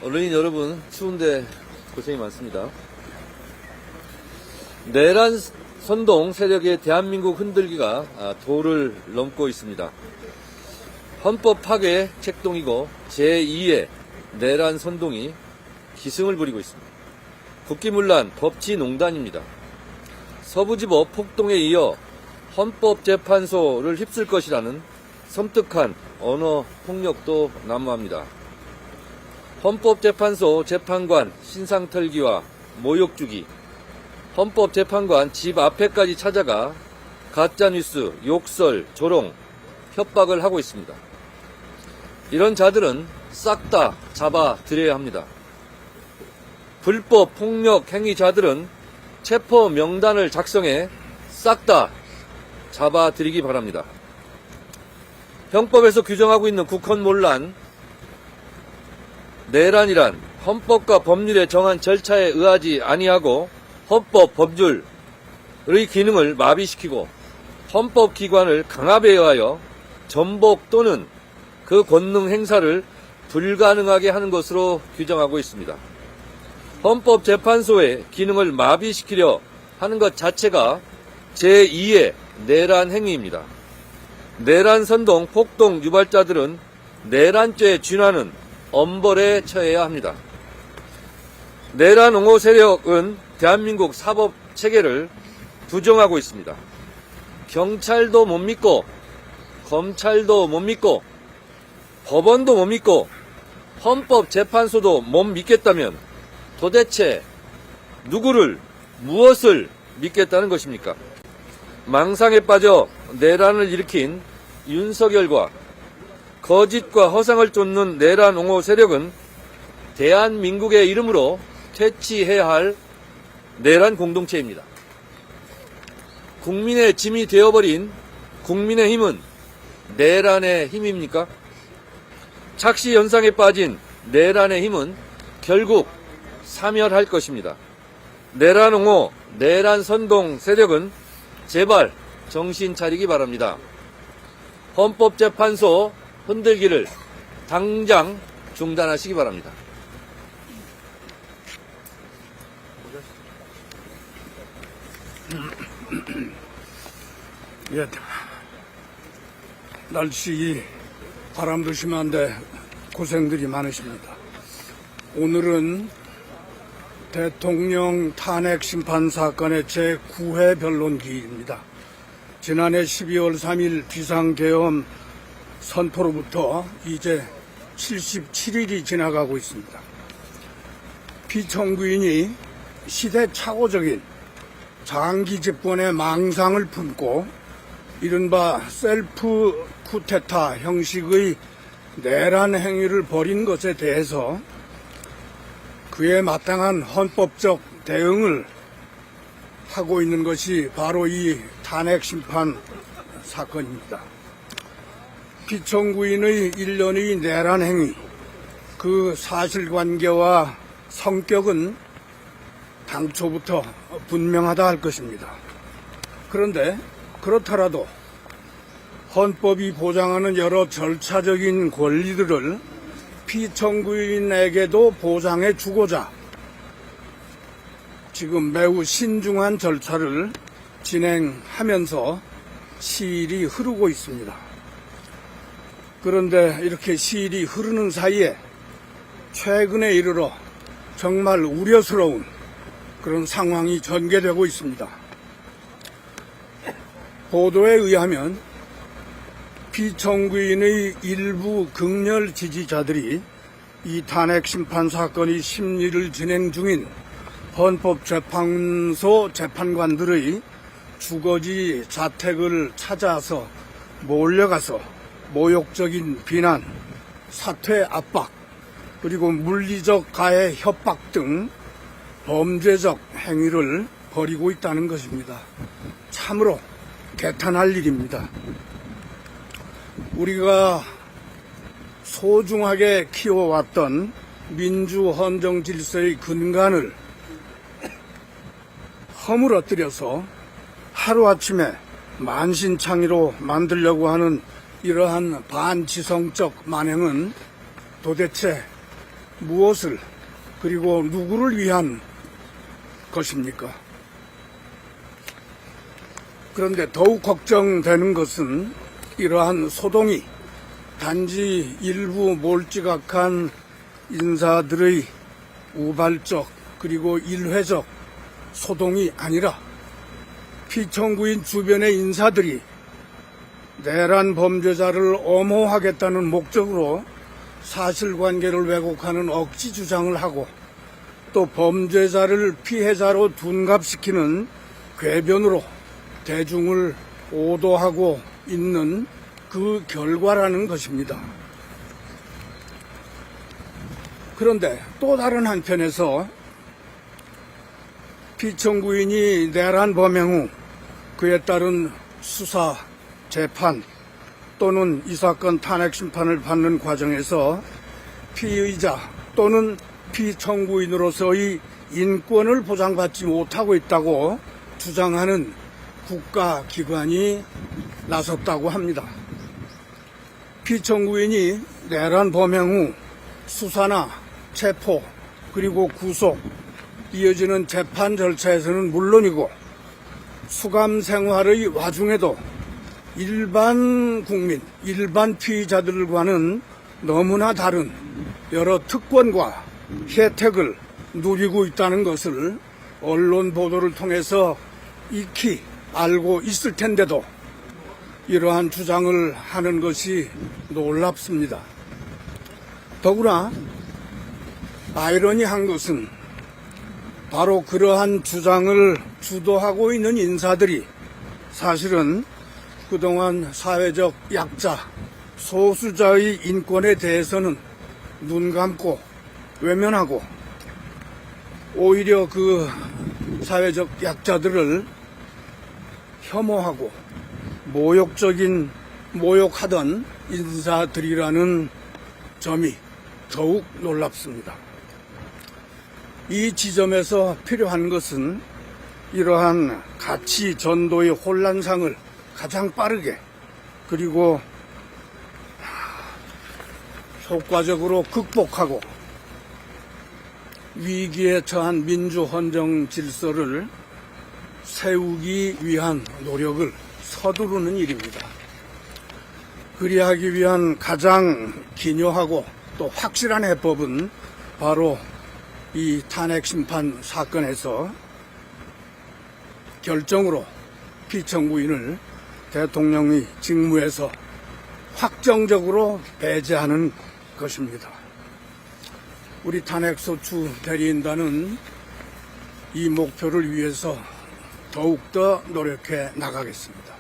언론인 여러분, 추운데 고생이 많습니다. 내란 선동 세력의 대한민국 흔들기가 도를 넘고 있습니다. 헌법 파괴 책동이고 제2의 내란 선동이 기승을 부리고 있습니다. 국기문란 법치농단입니다. 서부지법 폭동에 이어 헌법재판소를 휩쓸 것이라는 섬뜩한 언어 폭력도 난무합니다. 헌법재판소 재판관 신상털기와 모욕주기, 헌법재판관 집 앞에까지 찾아가 가짜뉴스, 욕설, 조롱, 협박을 하고 있습니다. 이런 자들은 싹 다 잡아들여야 합니다. 불법 폭력 행위자들은 체포 명단을 작성해 싹 다 잡아들이기 바랍니다. 형법에서 규정하고 있는 국헌문란, 내란이란 헌법과 법률에 정한 절차에 의하지 아니하고 헌법, 법률의 기능을 마비시키고 헌법기관을 강압에 의하여 전복 또는 그 권능 행사를 불가능하게 하는 것으로 규정하고 있습니다. 헌법재판소의 기능을 마비시키려 하는 것 자체가 제2의 내란 행위입니다. 내란 선동, 폭동 유발자들은 내란죄에 준하는 엄벌에 처해야 합니다. 내란 옹호 세력은 대한민국 사법체계를 부정하고 있습니다. 경찰도 못 믿고, 검찰도 못 믿고, 법원도 못 믿고, 헌법재판소도 못 믿겠다면 도대체 누구를, 무엇을 믿겠다는 것입니까? 망상에 빠져 내란을 일으킨 윤석열과 거짓과 허상을 쫓는 내란 옹호 세력은 대한민국의 이름으로 퇴치해야 할 내란 공동체입니다. 국민의 짐이 되어버린 국민의힘은 내란의 힘입니까? 착시 현상에 빠진 내란의 힘은 결국 사멸할 것입니다. 내란 옹호, 내란 선동 세력은 제발 정신 차리기 바랍니다. 헌법재판소 흔들기를 당장 중단하시기 바랍니다. 예, 날씨 바람도 심한데 고생들이 많으십니다. 오늘은 대통령 탄핵 심판 사건의 제9회 변론기입니다. 지난해 12월 3일 비상계엄 선포로부터 이제 77일이 지나가고 있습니다. 피청구인이 시대착오적인 장기 집권의 망상을 품고 이른바 셀프 쿠데타 형식의 내란 행위를 벌인 것에 대해서 그에 마땅한 헌법적 대응을 하고 있는 것이 바로 이 탄핵 심판 사건입니다. 피청구인의 일련의 내란 행위, 그 사실관계와 성격은 당초부터 분명하다 할 것입니다. 그런데 그렇더라도 헌법이 보장하는 여러 절차적인 권리들을 피청구인에게도 보장해 주고자 지금 매우 신중한 절차를 진행하면서 시일이 흐르고 있습니다. 그런데 이렇게 시일이 흐르는 사이에 최근에 이르러 정말 우려스러운 그런 상황이 전개되고 있습니다. 보도에 의하면 피청구인의 일부 극렬 지지자들이 이 탄핵 심판 사건의 심리를 진행 중인 헌법재판소 재판관들의 주거지 자택을 찾아서 몰려가서 모욕적인 비난, 사퇴 압박, 그리고 물리적 가해 협박 등 범죄적 행위를 벌이고 있다는 것입니다. 참으로 개탄할 일입니다. 우리가 소중하게 키워왔던 민주헌정 질서의 근간을 허물어뜨려서 하루아침에 만신창이로 만들려고 하는 이러한 반지성적 만행은 도대체 무엇을 그리고 누구를 위한 것입니까? 그런데 더욱 걱정되는 것은 이러한 소동이 단지 일부 몰지각한 인사들의 우발적 그리고 일회적 소동이 아니라 피청구인 주변의 인사들이 내란 범죄자를 엄호하겠다는 목적으로 사실관계를 왜곡하는 억지 주장을 하고 또 범죄자를 피해자로 둔갑시키는 궤변으로 대중을 오도하고 있는 그 결과라는 것입니다. 그런데 또 다른 한편에서 피청구인이 내란 범행 후 그에 따른 수사, 재판 또는 이 사건 탄핵 심판을 받는 과정에서 피의자 또는 피청구인으로서의 인권을 보장받지 못하고 있다고 주장하는 국가기관이 나섰다고 합니다. 피청구인이 내란 범행 후 수사나 체포 그리고 구속, 이어지는 재판 절차에서는 물론이고 수감 생활의 와중에도 일반 국민, 일반 피의자들과는 너무나 다른 여러 특권과 혜택을 누리고 있다는 것을 언론 보도를 통해서 익히 알고 있을 텐데도 이러한 주장을 하는 것이 놀랍습니다. 더구나 아이러니한 것은 바로 그러한 주장을 주도하고 있는 인사들이 사실은 그동안 사회적 약자, 소수자의 인권에 대해서는 눈 감고 외면하고 오히려 그 사회적 약자들을 혐오하고 모욕하던 인사들이라는 점이 더욱 놀랍습니다. 이 지점에서 필요한 것은 이러한 가치 전도의 혼란상을 가장 빠르게 그리고 효과적으로 극복하고 위기에 처한 민주헌정 질서를 세우기 위한 노력을 서두르는 일입니다. 그리하기 위한 가장 기묘하고 또 확실한 해법은 바로 이 탄핵 심판 사건에서 결정으로 피청구인을 대통령의 직무에서 확정적으로 배제하는 것입니다. 우리 탄핵소추 대리인단은 이 목표를 위해서 더욱더 노력해 나가겠습니다.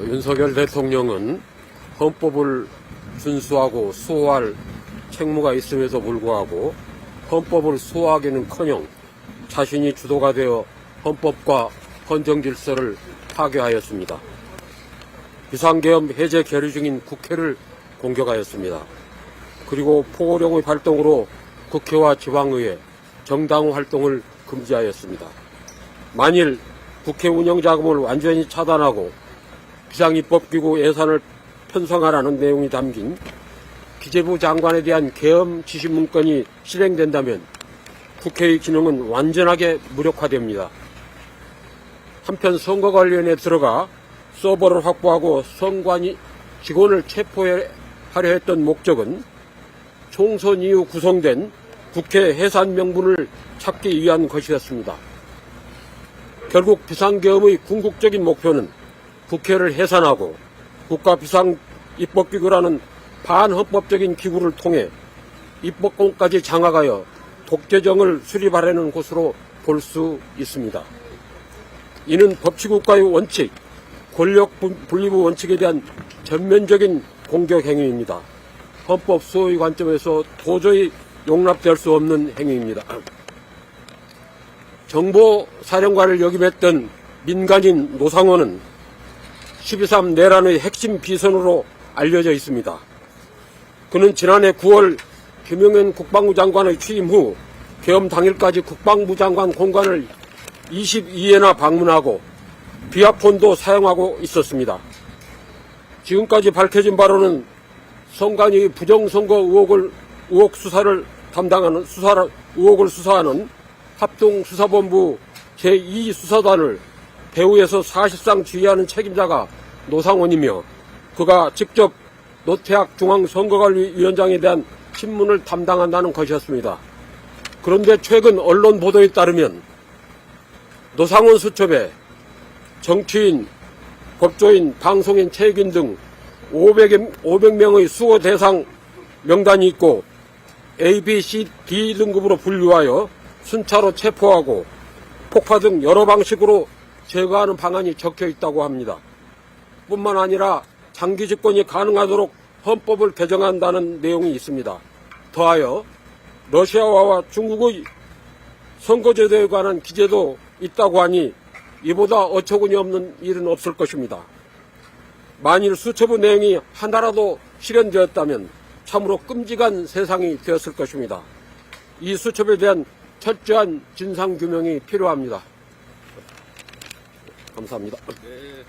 윤석열 대통령은 헌법을 준수하고 수호할 책무가 있음에도 불구하고 헌법을 수호하기는커녕 자신이 주도가 되어 헌법과 헌정 질서를 파괴하였습니다. 비상계엄 해제 계류 중인 국회를 공격하였습니다. 그리고 포고령의 발동으로 국회와 지방의회, 정당 활동을 금지하였습니다. 만일 국회 운영자금을 완전히 차단하고 비상입법기구 예산을 편성하라는 내용이 담긴 기재부 장관에 대한 계엄 지시 문건이 실행된다면 국회의 기능은 완전하게 무력화됩니다. 한편 선거관리위원회에 들어가 서버를 확보하고 선관위 직원을 체포하려 했던 목적은 총선 이후 구성된 국회 해산 명분을 찾기 위한 것이었습니다. 결국 비상계엄의 궁극적인 목표는 국회를 해산하고 국가 비상입법기구라는 반헌법적인 기구를 통해 입법권까지 장악하여 독재정을 수립하려는 것으로 볼 수 있습니다. 이는 법치국가의 원칙, 권력 분리부 원칙에 대한 전면적인 공격 행위입니다. 헌법 수호의 관점에서 도저히 용납될 수 없는 행위입니다. 정보사령관을 역임했던 민간인 노상원은 12.3 내란의 핵심 비선으로 알려져 있습니다. 그는 지난해 9월 김용현 국방부 장관의 취임 후 계엄 당일까지 국방부 장관 공관을 22회나 방문하고 비아폰도 사용하고 있었습니다. 지금까지 밝혀진 바로는 성관이 부정선거 의혹을 수사하는 합동수사본부 제2수사단을 배후에서 사실상 지휘하는 책임자가 노상원이며 그가 직접 노태학 중앙선거관리위원장에 대한 신문을 담당한다는 것이었습니다. 그런데 최근 언론 보도에 따르면 노상원 수첩에 정치인, 법조인, 방송인, 체육인 등 500명의 수호 대상 명단이 있고 A, B, C, D 등급으로 분류하여 순차로 체포하고 폭파 등 여러 방식으로 제거하는 방안이 적혀 있다고 합니다. 뿐만 아니라 장기 집권이 가능하도록 헌법을 개정한다는 내용이 있습니다. 더하여 러시아와 중국의 선거제도에 관한 기재도 있다고 하니 이보다 어처구니 없는 일은 없을 것입니다. 만일 수첩의 내용이 하나라도 실현되었다면 참으로 끔찍한 세상이 되었을 것입니다. 이 수첩에 대한 철저한 진상규명이 필요합니다. 감사합니다. 네.